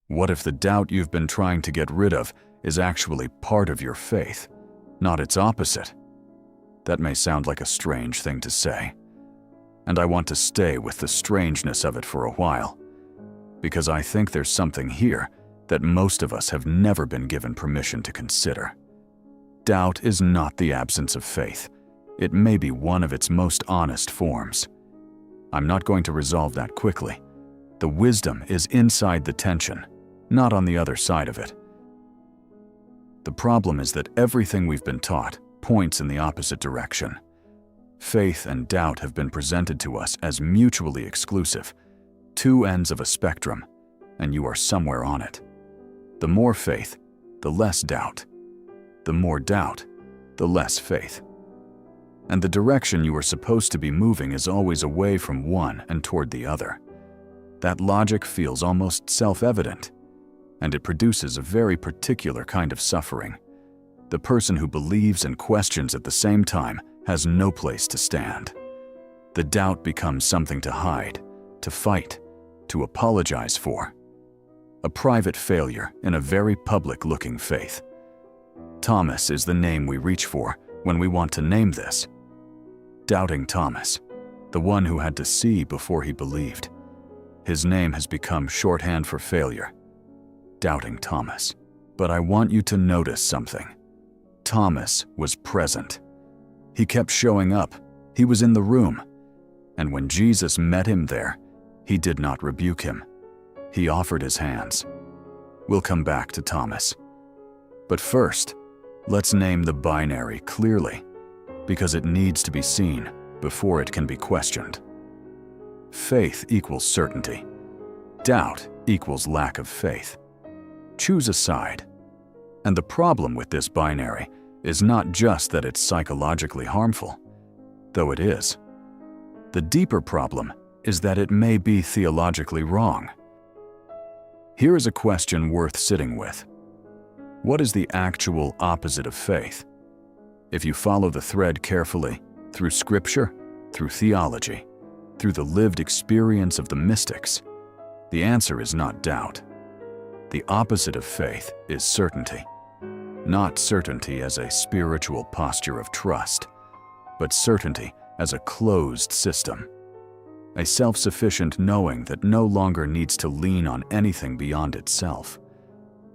What if the doubt you've been trying to get rid of is actually part of your faith, not its opposite? That may sound like a strange thing to say, and I want to stay with the strangeness of it for a while, because I think there's something here that most of us have never been given permission to consider. Doubt is not the absence of faith. It may be one of its most honest forms. I'm not going to resolve that quickly. The wisdom is inside the tension, not on the other side of it. The problem is that everything we've been taught points in the opposite direction. Faith and doubt have been presented to us as mutually exclusive, two ends of a spectrum, and you are somewhere on it. The more faith, the less doubt. The more doubt, the less faith. And the direction you are supposed to be moving is always away from one and toward the other. That logic feels almost self-evident, and it produces a very particular kind of suffering. The person who believes and questions at the same time has no place to stand. The doubt becomes something to hide, to fight, to apologize for. A private failure in a very public-looking faith. Thomas is the name we reach for when we want to name this. Doubting Thomas, the one who had to see before he believed. His name has become shorthand for failure. Doubting Thomas. But I want you to notice something. Thomas was present. He kept showing up. He was in the room. And when Jesus met him there, he did not rebuke him. He offered his hands. We'll come back to Thomas. But first, let's name the binary clearly, because it needs to be seen before it can be questioned. Faith equals certainty. Doubt equals lack of faith. Choose a side. And the problem with this binary is not just that it's psychologically harmful, though it is. The deeper problem is that it may be theologically wrong. Here is a question worth sitting with. What is the actual opposite of faith? If you follow the thread carefully, through scripture, through theology, through the lived experience of the mystics, the answer is not doubt. The opposite of faith is certainty. Not certainty as a spiritual posture of trust, but certainty as a closed system. A self-sufficient knowing that no longer needs to lean on anything beyond itself.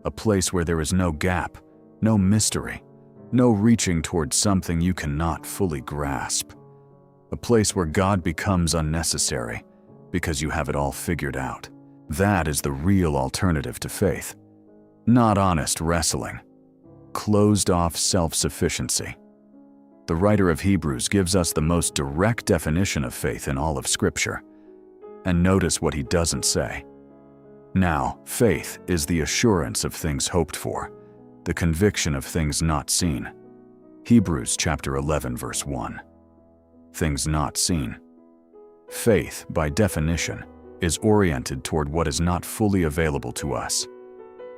A place where there is no gap, no mystery, no reaching towards something you cannot fully grasp. A place where God becomes unnecessary because you have it all figured out. That is the real alternative to faith. Not honest wrestling. Closed-off self-sufficiency. The writer of Hebrews gives us the most direct definition of faith in all of Scripture. And notice what he doesn't say. Now, faith is the assurance of things hoped for, the conviction of things not seen. Hebrews chapter 11, verse 1. Things not seen. Faith, by definition, is oriented toward what is not fully available to us.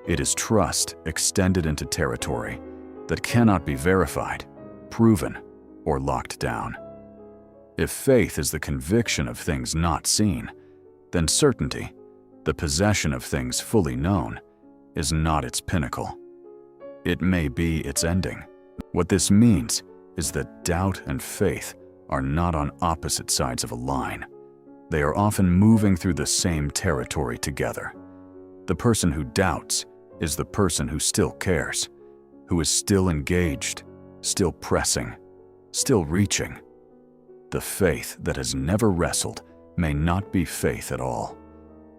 It is trust extended into territory that cannot be verified, proven, or locked down. If faith is the conviction of things not seen, then certainty, the possession of things fully known, is not its pinnacle. It may be its ending. What this means is that doubt and faith are not on opposite sides of a line. They are often moving through the same territory together. The person who doubts is the person who still cares, who is still engaged, still pressing, still reaching. The faith that has never wrestled may not be faith at all.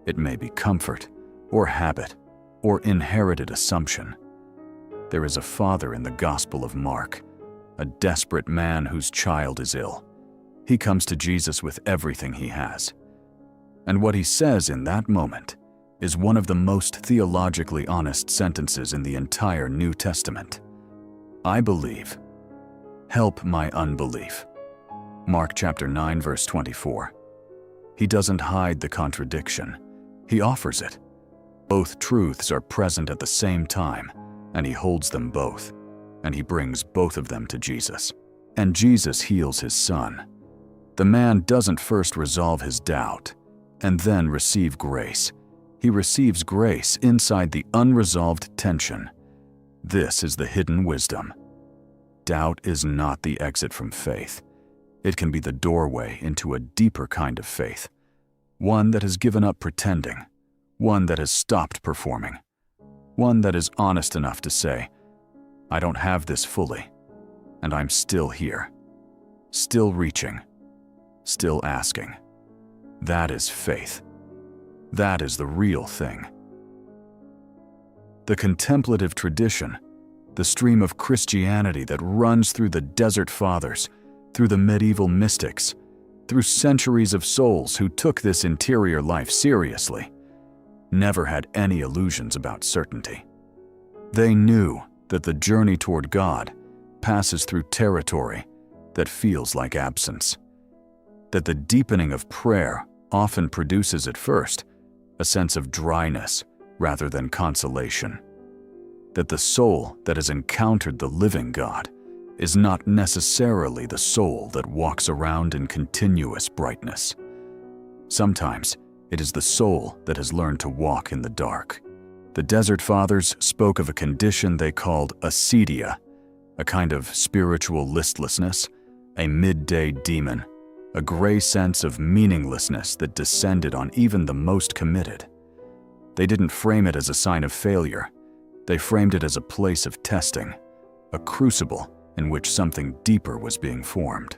It may be comfort, or habit, or inherited assumption. There is a father in the Gospel of Mark, a desperate man whose child is ill. He comes to Jesus with everything he has. And what he says in that moment is one of the most theologically honest sentences in the entire New Testament. I believe. Help my unbelief. Mark chapter 9, verse 24. He doesn't hide the contradiction. He offers it. Both truths are present at the same time, and he holds them both, and he brings both of them to Jesus. And Jesus heals his son. The man doesn't first resolve his doubt and then receive grace. he receives grace inside the unresolved tension. This is the hidden wisdom. Doubt is not the exit from faith. It can be the doorway into a deeper kind of faith, one that has given up pretending, one that has stopped performing, one that is honest enough to say, I don't have this fully, and I'm still here, still reaching, still asking. That is faith. That is the real thing. The contemplative tradition, the stream of Christianity that runs through the Desert Fathers, through the medieval mystics, through centuries of souls who took this interior life seriously, never had any illusions about certainty. They knew that the journey toward God passes through territory that feels like absence, that the deepening of prayer often produces at first a sense of dryness rather than consolation, that the soul that has encountered the living God is not necessarily the soul that walks around in continuous brightness. Sometimes it is the soul that has learned to walk in the dark. The Desert Fathers spoke of a condition they called acedia, a kind of spiritual listlessness, a midday demon, a gray sense of meaninglessness that descended on even the most committed. They didn't frame it as a sign of failure. They framed it as a place of testing, a crucible in which something deeper was being formed.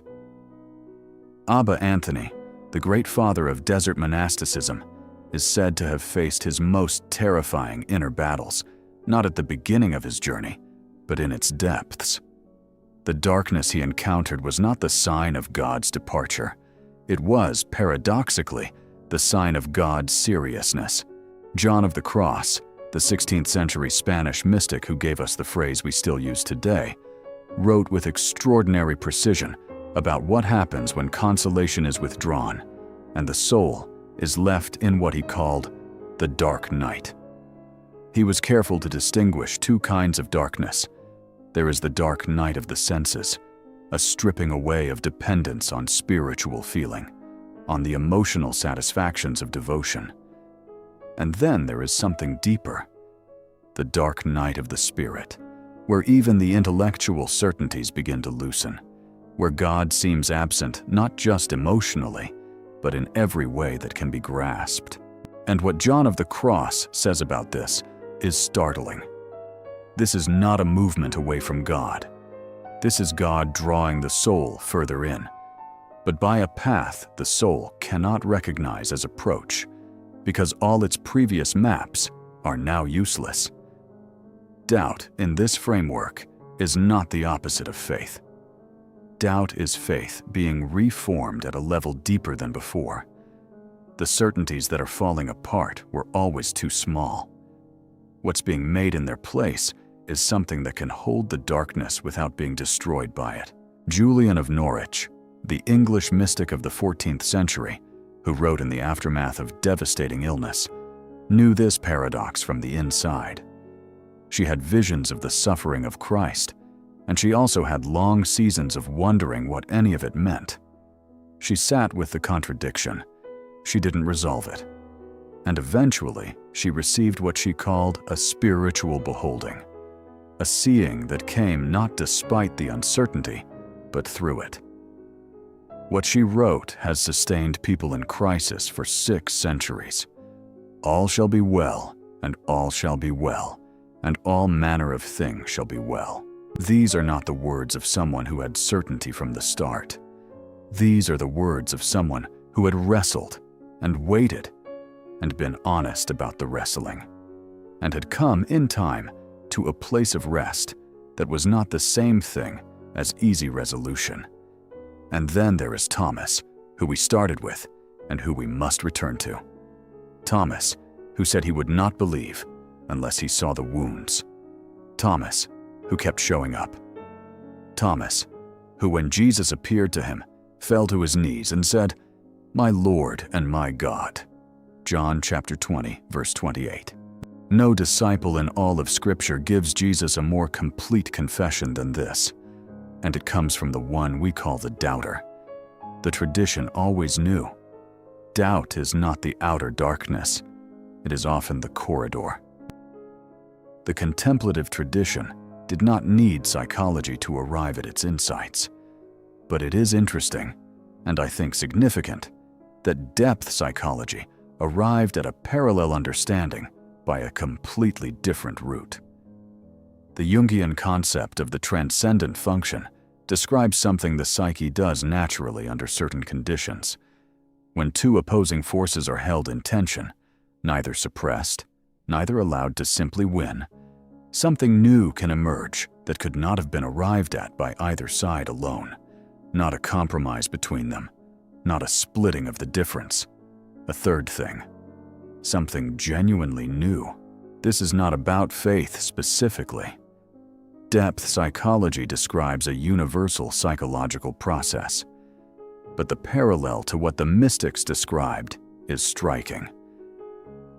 Abba Anthony, the great father of desert monasticism, is said to have faced his most terrifying inner battles, not at the beginning of his journey, but in its depths. The darkness he encountered was not the sign of God's departure. It was, paradoxically, the sign of God's seriousness. John of the Cross, the 16th century Spanish mystic who gave us the phrase we still use today, wrote with extraordinary precision about what happens when consolation is withdrawn and the soul is left in what he called the dark night. He was careful to distinguish two kinds of darkness. There is the dark night of the senses, a stripping away of dependence on spiritual feeling, on the emotional satisfactions of devotion. And then there is something deeper, the dark night of the spirit, where even the intellectual certainties begin to loosen, where God seems absent not just emotionally, but in every way that can be grasped. And what John of the Cross says about this is startling. This is not a movement away from God. This is God drawing the soul further in, but by a path the soul cannot recognize as approach, because all its previous maps are now useless. Doubt in this framework is not the opposite of faith. Doubt is faith being reformed at a level deeper than before. The certainties that are falling apart were always too small. What's being made in their place is something that can hold the darkness without being destroyed by it. Julian of Norwich, the English mystic of the 14th century, who wrote in the aftermath of devastating illness, knew this paradox from the inside. She had visions of the suffering of Christ, and she also had long seasons of wondering what any of it meant. She sat with the contradiction. She didn't resolve it. And eventually, she received what she called a spiritual beholding, a seeing that came not despite the uncertainty, but through it. What she wrote has sustained people in crisis for 6 centuries. All shall be well, and all shall be well, and all manner of things shall be well. These are not the words of someone who had certainty from the start. These are the words of someone who had wrestled and waited and been honest about the wrestling, and had come in time to a place of rest that was not the same thing as easy resolution. And then there is Thomas, who we started with and who we must return to. Thomas, who said he would not believe unless he saw the wounds. Thomas, who kept showing up. Thomas, who when Jesus appeared to him, fell to his knees and said, "My Lord and my God." John chapter 20, verse 28. No disciple in all of Scripture gives Jesus a more complete confession than this, and it comes from the one we call the doubter. The tradition always knew. Doubt is not the outer darkness. it is often the corridor. The contemplative tradition did not need psychology to arrive at its insights. But it is interesting, and I think significant, that depth psychology arrived at a parallel understanding by a completely different route. The Jungian concept of the transcendent function describes something the psyche does naturally under certain conditions. When two opposing forces are held in tension, neither suppressed, neither allowed to simply win, something new can emerge that could not have been arrived at by either side alone. Not a compromise between them, not a splitting of the difference. A third thing, something genuinely new. This is not about faith specifically. Depth psychology describes a universal psychological process, but the parallel to what the mystics described is striking.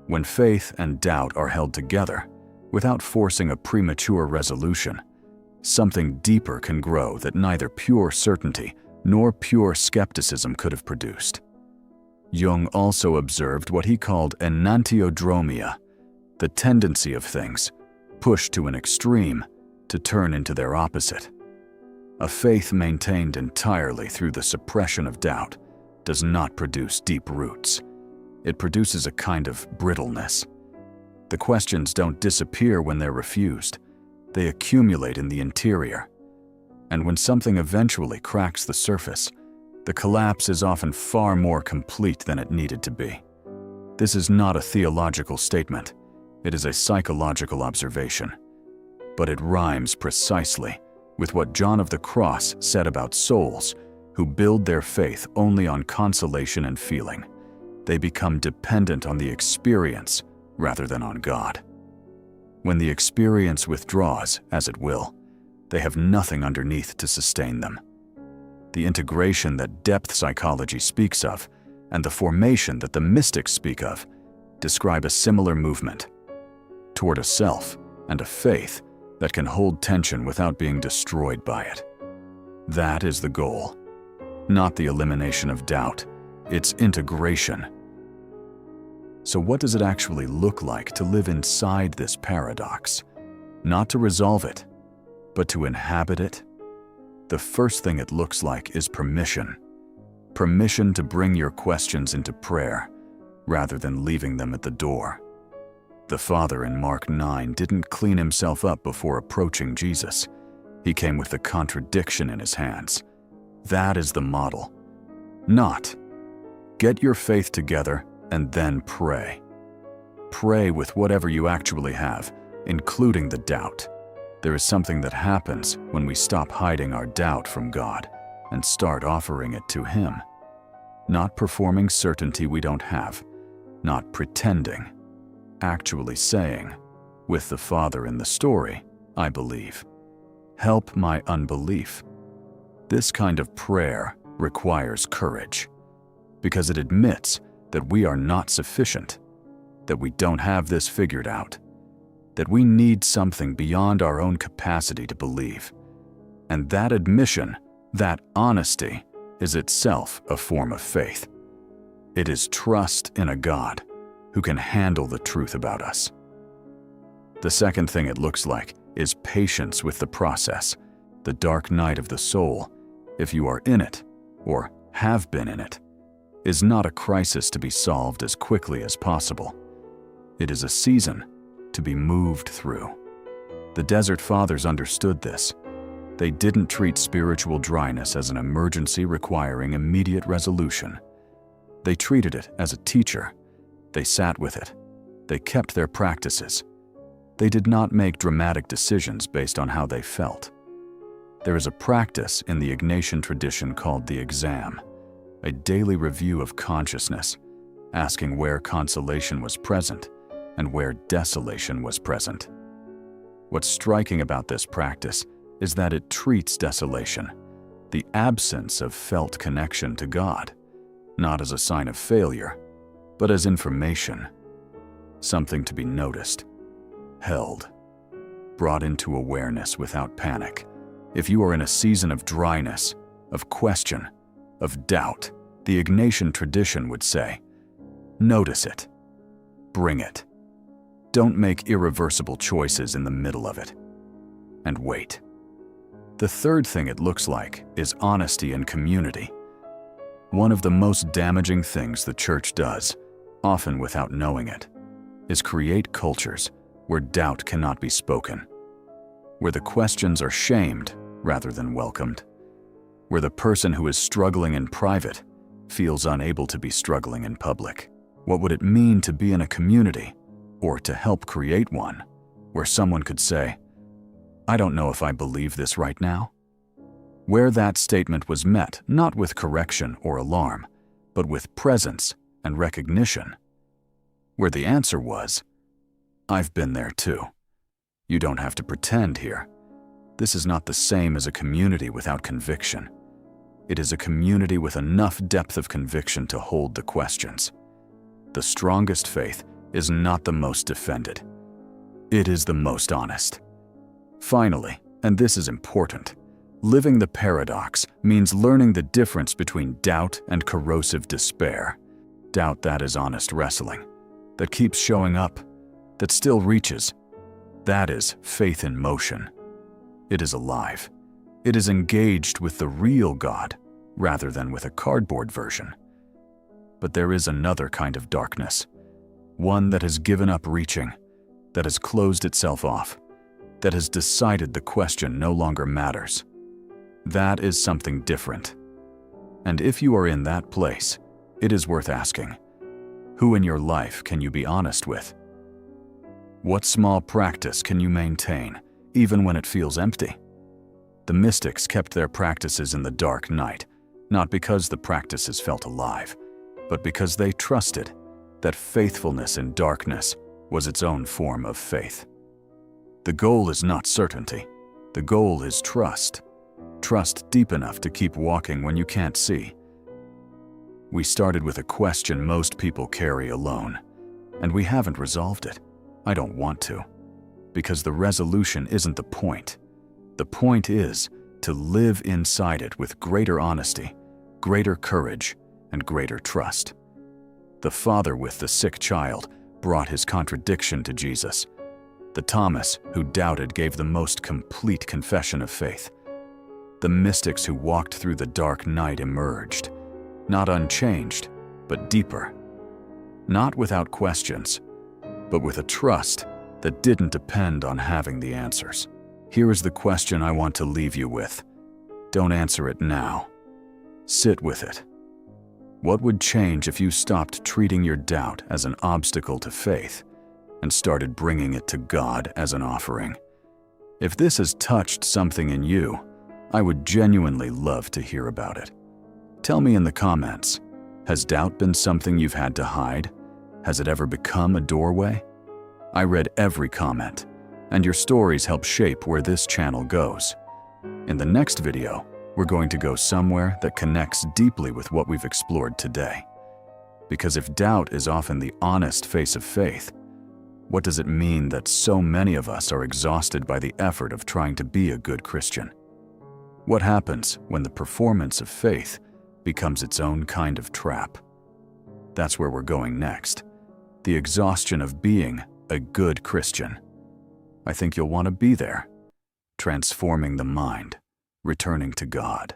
When faith and doubt are held together, without forcing a premature resolution, something deeper can grow that neither pure certainty nor pure skepticism could have produced. Jung also observed what he called enantiodromia, the tendency of things, pushed to an extreme, to turn into their opposite. A faith maintained entirely through the suppression of doubt does not produce deep roots. It produces a kind of brittleness. The questions don't disappear when they're refused. They accumulate in the interior. And when something eventually cracks the surface, the collapse is often far more complete than it needed to be. This is not a theological statement. It is a psychological observation. But it rhymes precisely with what John of the Cross said about souls who build their faith only on consolation and feeling. They become dependent on the experience rather than on God. When the experience withdraws, as it will, they have nothing underneath to sustain them. The integration that depth psychology speaks of and the formation that the mystics speak of describe a similar movement toward a self and a faith that can hold tension without being destroyed by it. That is the goal, not the elimination of doubt, its integration. So what does it actually look like to live inside this paradox? Not to resolve it, but to inhabit it? The first thing it looks like is permission. Permission to bring your questions into prayer, rather than leaving them at the door. The Father in Mark 9 didn't clean himself up before approaching Jesus. He came with the contradiction in his hands. That is the model. Not, get your faith together and then pray. Pray with whatever you actually have, including the doubt. There is something that happens when we stop hiding our doubt from God and start offering it to Him. Not performing certainty we don't have, not pretending. Actually saying, with the Father in the story, I believe. Help my unbelief. This kind of prayer requires courage, because it admits that we are not sufficient, that we don't have this figured out, that we need something beyond our own capacity to believe. And that admission, that honesty, is itself a form of faith. It is trust in a God who can handle the truth about us. The second thing it looks like is patience with the process, the dark night of the soul, if you are in it, or have been in it, is not a crisis to be solved as quickly as possible. It is a season to be moved through. The Desert Fathers understood this. They didn't treat spiritual dryness as an emergency requiring immediate resolution. They treated it as a teacher. They sat with it. They kept their practices. They did not make dramatic decisions based on how they felt. There is a practice in the Ignatian tradition called the exam, a daily review of consciousness, asking where consolation was present and where desolation was present. What's striking about this practice is that it treats desolation, the absence of felt connection to God, not as a sign of failure, but as information, something to be noticed, held, brought into awareness without panic. If you are in a season of dryness, of question, of doubt, the Ignatian tradition would say, notice it, bring it. Don't make irreversible choices in the middle of it. And wait. The third thing it looks like is honesty and community. One of the most damaging things the church does, often without knowing it, is create cultures where doubt cannot be spoken, where the questions are shamed rather than welcomed, where the person who is struggling in private feels unable to be struggling in public. What would it mean to be in a community, or to help create one, where someone could say, "I don't know if I believe this right now"? Where that statement was met not with correction or alarm, but with presence and recognition. Where the answer was, "I've been there too. You don't have to pretend here. This is not the same as a community without conviction. It is a community with enough depth of conviction to hold the questions. The strongest faith is not the most defended. It is the most honest." Finally, and this is important, living the paradox means learning the difference between doubt and corrosive despair. Doubt that is honest wrestling, that keeps showing up, that still reaches. That is faith in motion. It is alive. It is engaged with the real God rather than with a cardboard version. But there is another kind of darkness, one that has given up reaching, that has closed itself off, that has decided the question no longer matters. That is something different. And if you are in that place, it is worth asking, who in your life can you be honest with? What small practice can you maintain, even when it feels empty? The mystics kept their practices in the dark night, not because the practices felt alive, but because they trusted that faithfulness in darkness was its own form of faith. The goal is not certainty. The goal is trust. Trust deep enough to keep walking when you can't see. We started with a question most people carry alone, and we haven't resolved it. I don't want to, because the resolution isn't the point. The point is to live inside it with greater honesty, greater courage, and greater trust. The father with the sick child brought his contradiction to Jesus. The Thomas who doubted gave the most complete confession of faith. The mystics who walked through the dark night emerged, not unchanged, but deeper. Not without questions, but with a trust that didn't depend on having the answers. Here is the question I want to leave you with. Don't answer it now. Sit with it. What would change if you stopped treating your doubt as an obstacle to faith and started bringing it to God as an offering? If this has touched something in you, I would genuinely love to hear about it. Tell me in the comments, has doubt been something you've had to hide? Has it ever become a doorway? I read every comment, and your stories help shape where this channel goes. In the next video, we're going to go somewhere that connects deeply with what we've explored today. Because if doubt is often the honest face of faith, what does it mean that so many of us are exhausted by the effort of trying to be a good Christian? What happens when the performance of faith becomes its own kind of trap? That's where we're going next. The exhaustion of being a good Christian. I think you'll want to be there, transforming the mind, returning to God.